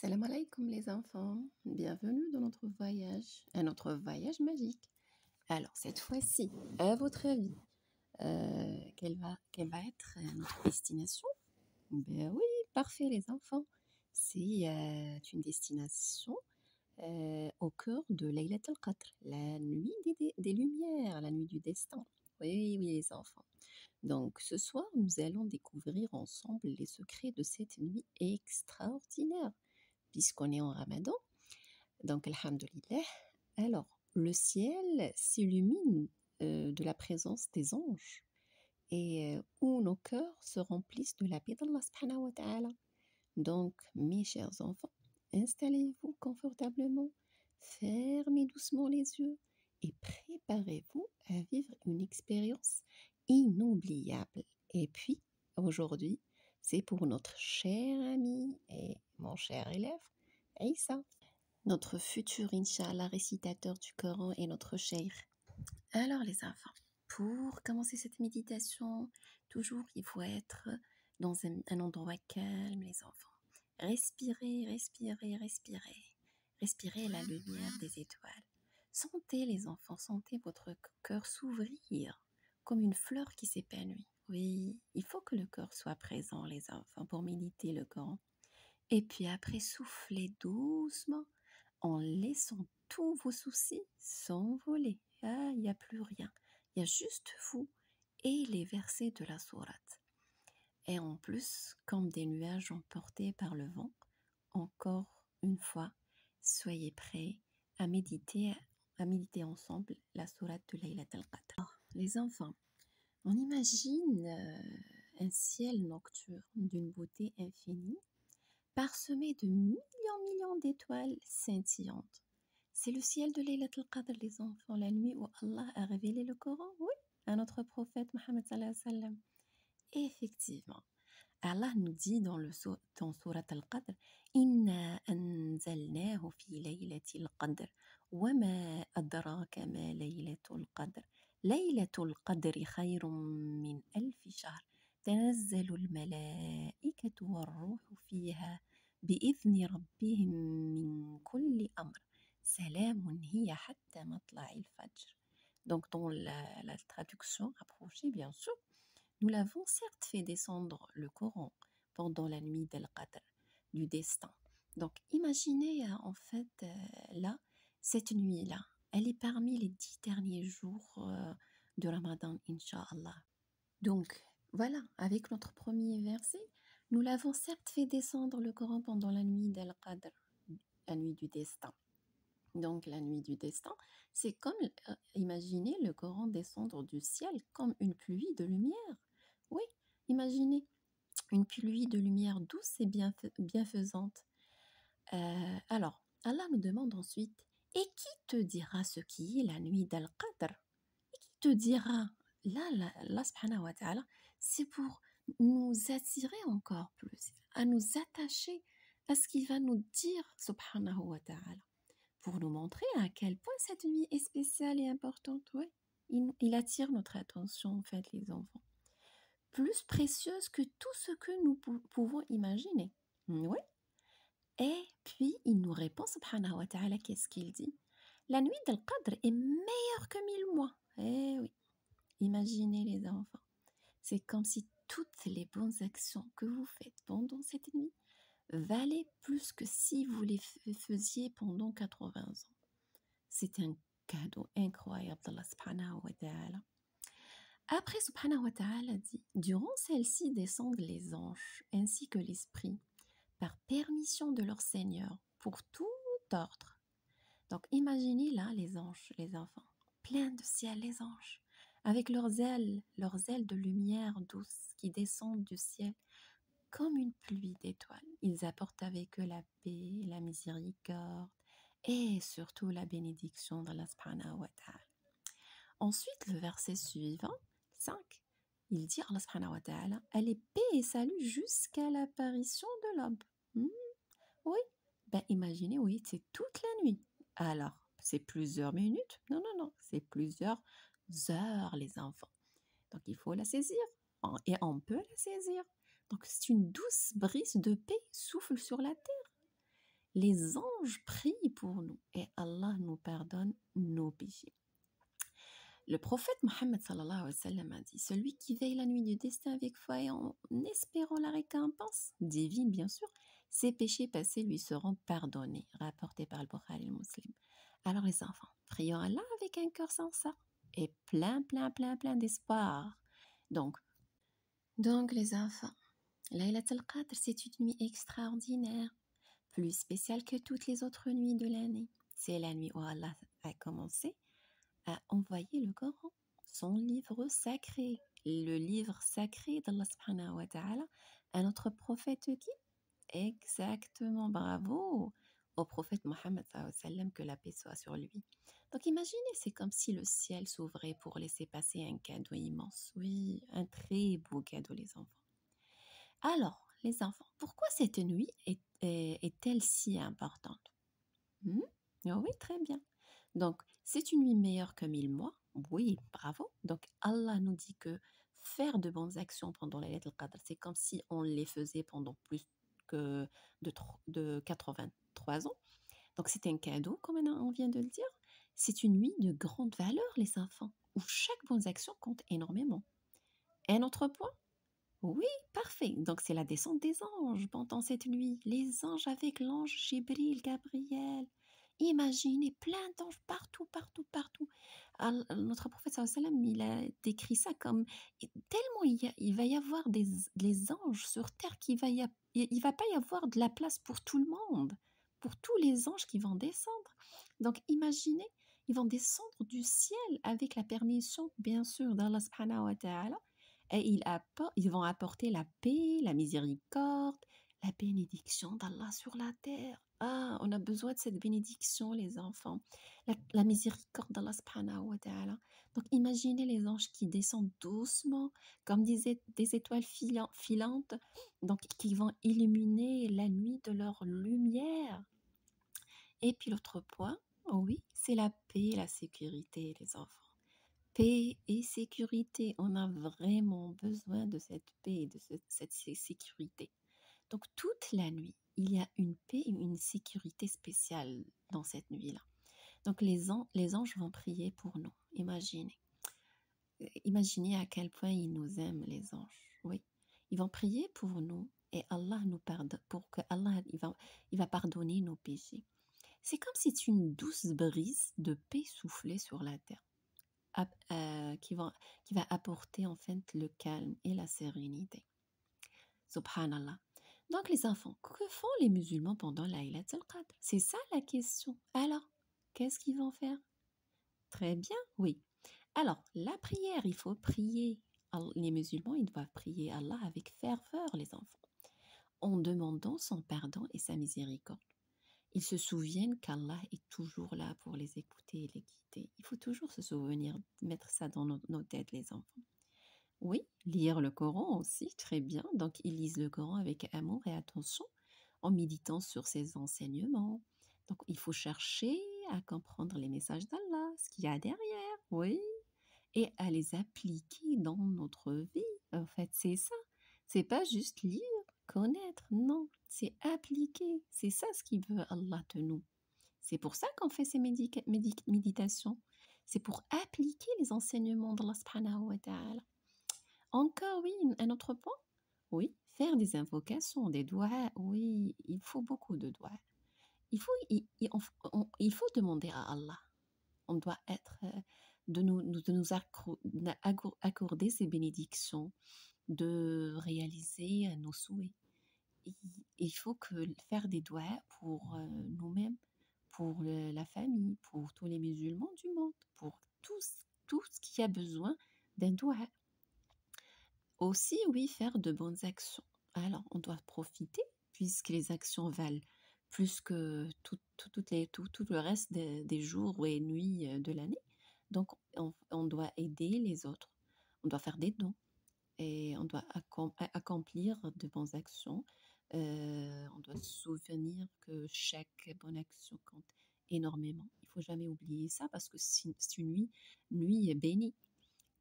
Salam alaikum les enfants, bienvenue dans notre voyage magique. Alors cette fois-ci, à votre avis, quelle va être notre destination? Ben oui, parfait les enfants. C'est une destination au cœur de Laylat al-Qadr, la nuit des lumières, la nuit du destin. Oui, oui les enfants. Donc ce soir, nous allons découvrir ensemble les secrets de cette nuit extraordinaire, puisqu'on est en Ramadan. Donc, alhamdulillah. Alors, le ciel s'illumine de la présence des anges et où nos cœurs se remplissent de la paix d'Allah subhanahu wa ta'ala. Donc, mes chers enfants, installez-vous confortablement, fermez doucement les yeux et préparez-vous à vivre une expérience inoubliable. Et puis, aujourd'hui, c'est pour notre cher ami et mon cher élève, Aïssa, notre futur, Inch'Allah, récitateur du Coran et notre cheikh. Alors les enfants, pour commencer cette méditation, toujours il faut être dans un endroit calme les enfants. Respirez, respirez, respirez. Respirez la lumière des étoiles. Sentez les enfants, sentez votre cœur s'ouvrir comme une fleur qui s'épanouit. Oui, il faut que le cœur soit présent les enfants pour méditer le Coran. Et puis après, soufflez doucement en laissant tous vos soucis s'envoler. Ah, il n'y a plus rien. Il y a juste vous et les versets de la sourate. Et en plus, comme des nuages emportés par le vent, encore une fois, soyez prêts à méditer ensemble la sourate de Laylat al-Qadr. Les enfants, on imagine un ciel nocturne d'une beauté infinie, parsemé de millions d'étoiles scintillantes. C'est le ciel de Laylat al-Qadr, les enfants, la nuit où Allah a révélé le Coran, oui, à notre prophète Mohammed sallallahu alayhi wa sallam. Effectivement, Allah nous dit dans Surat al-Qadr, Inna anzalnahu fi laylatil qadr, wa ma adraka ma laylatul qadr. Laylatul qadri khayrun min alfi shahr. تنزل الملائكة والروح فيها بإذن ربهم من كل أمر سلام هي حتى مطلع الفجر. Donc dans la traduction approchée bien sûr, nous l'avons certes fait descendre le Coran pendant la nuit d'Al-Qadr, du destin. Donc imaginez en fait là, cette nuit-là, elle est parmi les 10 derniers jours de Ramadan, Inch'Allah. Donc voilà, avec notre premier verset, nous l'avons certes fait descendre le Coran pendant la nuit d'Al-Qadr, la nuit du destin. Donc la nuit du destin, c'est comme imaginez le Coran descendre du ciel comme une pluie de lumière. Oui, imaginez une pluie de lumière douce et bienfaisante. Alors, Allah nous demande ensuite, et qui te dira ce qui est la nuit d'Al-Qadr? Et qui te dira? Là, subhanahu wa ta'ala, c'est pour nous attirer encore plus, à nous attacher à ce qu'il va nous dire, subhanahu wa ta'ala, pour nous montrer à quel point cette nuit est spéciale et importante. Oui, il attire notre attention, en fait, les enfants. Plus précieuse que tout ce que nous pouvons imaginer. Oui. Et puis, il nous répond, subhanahu wa ta'ala, qu'est-ce qu'il dit? La nuit d'Al-Qadr est meilleure que 1000 mois. Eh oui, imaginez les enfants. C'est comme si toutes les bonnes actions que vous faites pendant cette nuit valaient plus que si vous les faisiez pendant 80 ans. C'est un cadeau incroyable d'Allah subhanahu wa ta'ala. Après, subhanahu wa ta'ala dit, durant celle-ci descendent les anges ainsi que l'esprit, par permission de leur Seigneur, pour tout ordre. Donc imaginez là les anges, les enfants, pleins de ciel, les anges, avec leurs ailes de lumière douce qui descendent du ciel comme une pluie d'étoiles. Ils apportent avec eux la paix, la miséricorde et surtout la bénédiction d'Allah subhanahu wa ta'ala. Ensuite, le verset suivant, 5, il dit Allah subhanahu wa ta'ala, elle est paix et salut jusqu'à l'apparition de l'aube. Oui, ben imaginez, oui, c'est toute la nuit. Alors, c'est plusieurs minutes? Non, non, non, c'est plusieurs heures, les enfants. Donc, il faut la saisir. Et on peut la saisir. Donc, c'est une douce brise de paix souffle sur la terre. Les anges prient pour nous et Allah nous pardonne nos péchés. Le prophète Mohammed sallallahu alayhi wa sallam a dit: celui qui veille la nuit du destin avec foi et en espérant la récompense divine, bien sûr, ses péchés passés lui seront pardonnés. Rapporté par le Bukhari et le Muslim. Alors, les enfants, prions Allah avec un cœur sincère et plein d'espoir. Donc, les enfants, Laylat al-Qadr, c'est une nuit extraordinaire, plus spéciale que toutes les autres nuits de l'année. C'est la nuit où Allah a commencé à envoyer le Coran, son livre sacré, le livre sacré d'Allah subhanahu wa ta'ala, à notre prophète qui? Exactement, bravo au prophète Mohammed sallallahu alayhi wa sallam, que la paix soit sur lui. Donc imaginez, c'est comme si le ciel s'ouvrait pour laisser passer un cadeau immense. Oui, un très beau cadeau, les enfants. Alors, les enfants, pourquoi cette nuit est-elle si importante? Ah oui, très bien. Donc, c'est une nuit meilleure que 1000 mois. Oui, bravo. Donc, Allah nous dit que faire de bonnes actions pendant la Laylat al-Qadr, c'est comme si on les faisait pendant plus que de 83 ans. Donc, c'est un cadeau, comme on vient de le dire. C'est une nuit de grande valeur, les enfants, où chaque bonne action compte énormément. Un autre point? Oui, parfait. Donc, c'est la descente des anges pendant cette nuit. Les anges avec l'ange Jibril, Gabriel. Imaginez plein d'anges partout. Notre prophète sallallahu alayhi wa sallam, il a décrit ça comme tellement il va y avoir des anges sur terre il va pas y avoir de la place pour tout le monde, pour tous les anges qui vont descendre. Donc imaginez, ils vont descendre du ciel avec la permission, bien sûr, d'Allah subhanahu wa ta'ala, et ils vont apporter la paix, la miséricorde, la bénédiction d'Allah sur la terre. Ah, on a besoin de cette bénédiction, les enfants. La miséricorde d'Allah subhanahu wa ta'ala. Donc, imaginez les anges qui descendent doucement, comme des étoiles filantes, donc qui vont illuminer la nuit de leur lumière. Et puis l'autre point, oh oui, c'est la paix et la sécurité, les enfants. Paix et sécurité, on a vraiment besoin de cette paix et de cette sécurité. Donc toute la nuit, il y a une paix et une sécurité spéciale dans cette nuit-là. Donc les anges vont prier pour nous. Imaginez à quel point ils nous aiment, les anges. Oui, ils vont prier pour nous et Allah nous pardonne, pour que Allah il va pardonner nos péchés. C'est comme si c'est une douce brise de paix soufflée sur la terre, qui va apporter en fait le calme et la sérénité. Subhanallah. Donc les enfants, que font les musulmans pendant Laylat al-Qadr? C'est ça la question. Alors, qu'est-ce qu'ils vont faire? Très bien, oui. Alors, la prière, il faut prier. Les musulmans, ils doivent prier Allah avec ferveur, les enfants, en demandant son pardon et sa miséricorde. Ils se souviennent qu'Allah est toujours là pour les écouter et les guider. Il faut toujours se souvenir, mettre ça dans nos têtes, les enfants. Oui, lire le Coran aussi, très bien. Donc, ils lisent le Coran avec amour et attention, en méditant sur ses enseignements. Donc, il faut chercher à comprendre les messages d'Allah, ce qu'il y a derrière, oui, et à les appliquer dans notre vie. En fait, c'est ça. C'est pas juste lire, connaître, non, c'est appliquer. C'est ça ce qu'il veut Allah de nous. C'est pour ça qu'on fait ces méditations. C'est pour appliquer les enseignements d'Allah subhanahu wa ta'ala. Encore, oui, un autre point. Oui, faire des invocations, des doigts. Oui, il faut beaucoup de doigts. Il faut demander à Allah. On doit être, de nous accorder ces bénédictions, de réaliser nos souhaits. Il faut faire des doigts pour nous-mêmes, pour la famille, pour tous les musulmans du monde, pour tout ce qui a besoin d'un doigt. Aussi, oui, faire de bonnes actions. Alors, on doit profiter, puisque les actions valent plus que tout le reste des jours et nuits de l'année. Donc, on doit aider les autres. On doit faire des dons et on doit accomplir de bonnes actions. On doit se souvenir que chaque bonne action compte énormément. Il ne faut jamais oublier ça parce que c'est une nuit bénie.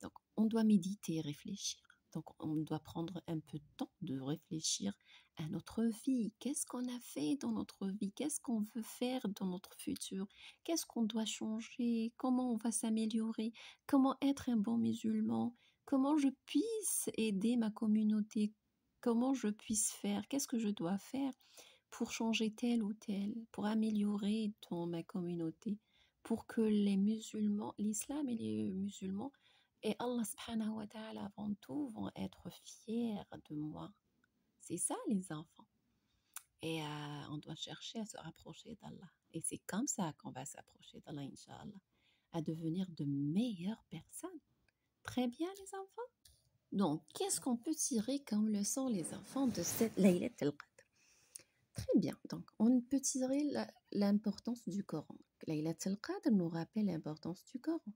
Donc, on doit méditer et réfléchir. Donc, on doit prendre un peu de temps de réfléchir à notre vie. Qu'est-ce qu'on a fait dans notre vie? Qu'est-ce qu'on veut faire dans notre futur? Qu'est-ce qu'on doit changer? Comment on va s'améliorer? Comment être un bon musulman? Comment je puisse aider ma communauté? Comment je puisse faire? Qu'est-ce que je dois faire pour changer tel ou tel, pour améliorer dans ma communauté, pour que les musulmans, l'islam et les musulmans et Allah subhanahu wa ta'ala avant tout vont être fiers de moi. C'est ça les enfants. Et on doit chercher à se rapprocher d'Allah. Et c'est comme ça qu'on va s'approcher d'Allah, Inch'Allah, à devenir de meilleures personnes. Très bien les enfants. Donc, qu'est-ce qu'on peut tirer comme leçon les enfants de cette Laylat al-Qadr? Très bien. Donc, on peut tirer l'importance du Coran. Laylat al-Qadr nous rappelle l'importance du Coran.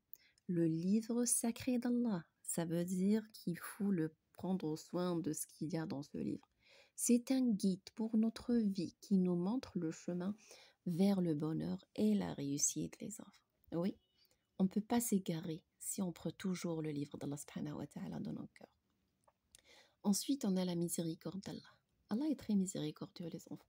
Le livre sacré d'Allah. Ça veut dire qu'il faut le prendre soin de ce qu'il y a dans ce livre. C'est un guide pour notre vie qui nous montre le chemin vers le bonheur et la réussite, les enfants. Oui, on ne peut pas s'égarer si on prend toujours le livre d'Allah subhanahu wa ta'ala dans nos cœurs. Ensuite, on a la miséricorde d'Allah. Allah est très miséricordieux, les enfants.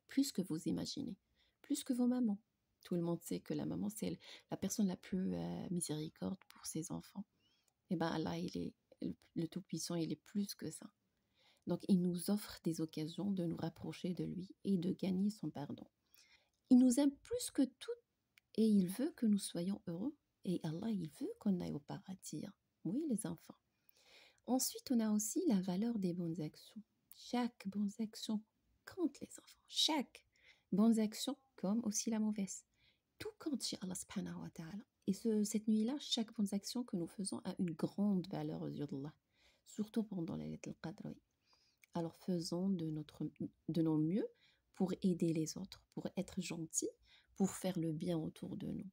Plus que vous imaginez, plus que vos mamans. Tout le monde sait que la maman, c'est la personne la plus miséricorde pour ses enfants. Et bien Allah, il est le Tout-Puissant, il est plus que ça. Donc, il nous offre des occasions de nous rapprocher de lui et de gagner son pardon. Il nous aime plus que tout et il veut que nous soyons heureux. Et Allah, il veut qu'on aille au paradis. Oui, les enfants. Ensuite, on a aussi la valeur des bonnes actions. Chaque bonne action compte, les enfants. Chaque bonne action, comme aussi la mauvaise. Tout compte chez Allah subhanahu wa ta'ala. Et cette nuit-là, chaque bonne action que nous faisons a une grande valeur aux yeux d'Allah. Surtout pendant la Laylat al-Qadr. Alors faisons de nos mieux pour aider les autres, pour être gentils, pour faire le bien autour de nous.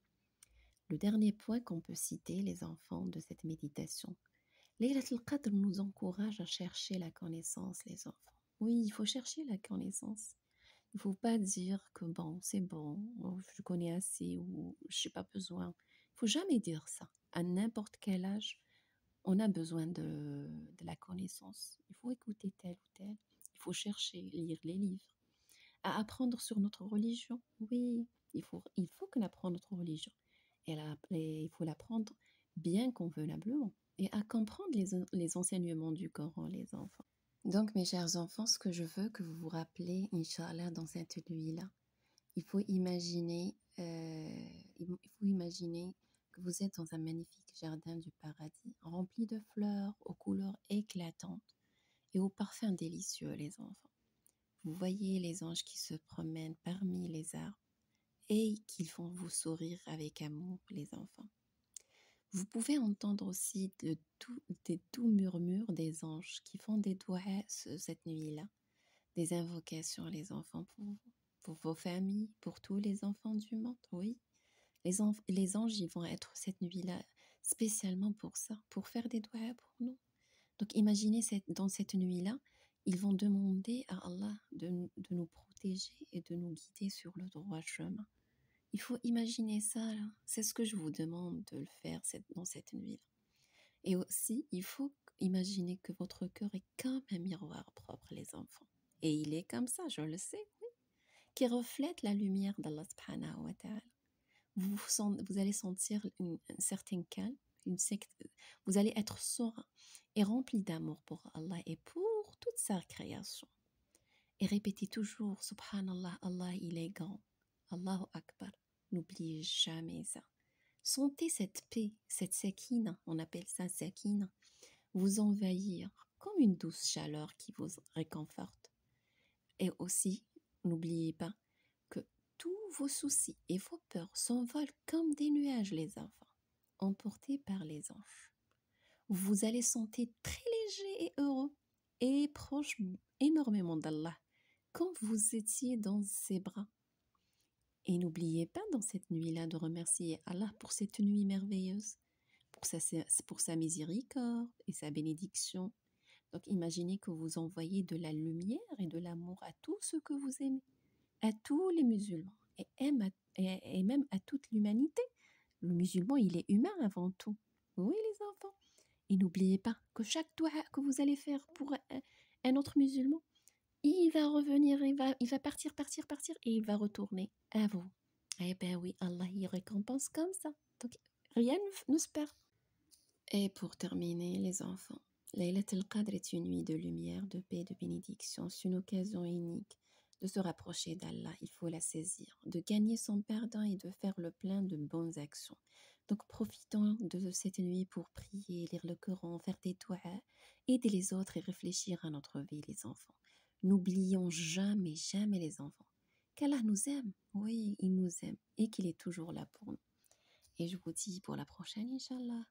Le dernier point qu'on peut citer, les enfants, de cette méditation. Laylat al-Qadr nous encourage à chercher la connaissance, les enfants. Oui, il faut chercher la connaissance. Il ne faut pas dire que bon, c'est bon, je connais assez ou je n'ai pas besoin. Il ne faut jamais dire ça. À n'importe quel âge, on a besoin de la connaissance. Il faut écouter tel ou tel. Il faut chercher, lire les livres. À apprendre sur notre religion. Oui, il faut qu'on apprenne notre religion. Et il faut l'apprendre bien convenablement. Et à comprendre les enseignements du Coran, les enfants. Donc, mes chers enfants, ce que je veux que vous vous rappelez, Inch'Allah, dans cette nuit-là, il faut imaginer, que vous êtes dans un magnifique jardin du paradis, rempli de fleurs aux couleurs éclatantes et aux parfums délicieux, les enfants. Vous voyez les anges qui se promènent parmi les arbres et qui font vous sourire avec amour, les enfants. Vous pouvez entendre aussi des doux murmures des anges qui font des doigts cette nuit-là, des invocations, les enfants, pour vous, pour vos familles, pour tous les enfants du monde, oui. Les anges, ils vont être cette nuit-là spécialement pour ça, pour faire des doigts pour nous. Donc imaginez dans cette nuit-là, ils vont demander à Allah de nous protéger et de nous guider sur le droit chemin. Il faut imaginer ça, là. C'est ce que je vous demande de le faire dans cette nuit-là. Et aussi, il faut imaginer que votre cœur est comme un miroir propre, les enfants. Et il est comme ça, je le sais, oui, qui reflète la lumière d'Allah subhanahu wa ta'ala. Vous allez sentir un certain calme, vous allez être serein et rempli d'amour pour Allah et pour toute sa création. Et répétez toujours, Subhanallah, Allah il est grand, Allahu Akbar. N'oubliez jamais ça. Sentez cette paix, cette sakina, on appelle ça sakina, vous envahir comme une douce chaleur qui vous réconforte. Et aussi, n'oubliez pas que tous vos soucis et vos peurs s'envolent comme des nuages, les enfants, emportés par les anges. Vous allez sentir très léger et heureux et proche énormément d'Allah, quand vous étiez dans ses bras. Et n'oubliez pas dans cette nuit-là de remercier Allah pour cette nuit merveilleuse, pour sa miséricorde et sa bénédiction. Donc imaginez que vous envoyez de la lumière et de l'amour à tous ceux que vous aimez, à tous les musulmans et même à toute l'humanité. Le musulman, il est humain avant tout. Oui, les enfants. Et n'oubliez pas que chaque doigt que vous allez faire pour un autre musulman, il va revenir, il va partir, partir, partir et il va retourner à vous. Eh ben oui, Allah y récompense comme ça. Donc, rien ne se perd. Et pour terminer, les enfants, Laylat al-Qadr est une nuit de lumière, de paix, de bénédiction. C'est une occasion unique de se rapprocher d'Allah. Il faut la saisir, de gagner son pardon et de faire le plein de bonnes actions. Donc profitons de cette nuit pour prier, lire le Coran, faire des doigts, aider les autres et réfléchir à notre vie, les enfants. N'oublions jamais, jamais les enfants, qu'Allah nous aime. Oui, il nous aime et qu'il est toujours là pour nous. Et je vous dis pour la prochaine, Inch'Allah.